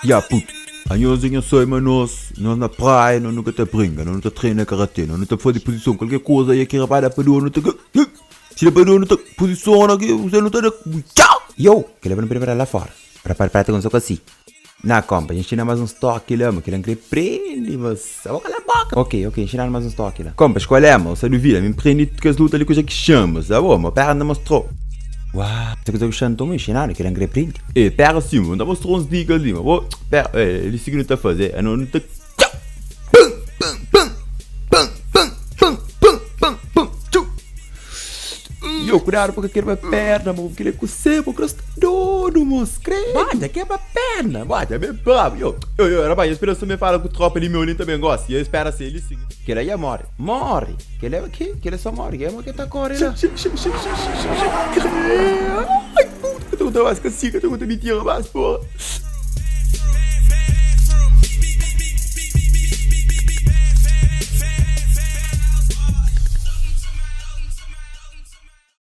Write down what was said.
Ya puto, a nhozinha só nós na praia, nós nunca te brinca, nós não te treina karatê, nós não te faz de posição, qualquer coisa aí que rapaz da pedua, não te... Se a pedua não te posiciona aqui, você não te... Tchau! Yo, que leva no primeiro lá fora, para com isso assim. Na compa, ensina mais um estoque lá, mas que não quer prende, mas... A boca na boca! Ok, ensina mais um estoque lá. Compa, escolhemos, você duvida, me prende que as lutas ali que eu já que chamo, sabe? Mas perna mostrou. Uau, você coisa que eu estou me ensinando, que não quer prende. Pera assim, mano, mostrou uns dicas ali, mas... Pera, ele seguiu não tá fazendo, eu não tá... Eu cuidado porque quebra a perna, mano, porque ele é coceiro, porque ele é doido, moço, creio. Bata, quebra a perna, bata, é bem bravo. Rapaz, eu espero que você me fala que o tropa ali, meu, também gosta, e eu espero assim, ele sim. Que ele aí morre, que ele é aqui, que ele só morre, que é uma que tá correndo. Ai, puta, eu tô mais cacique, eu tô com mentira, mas, porra.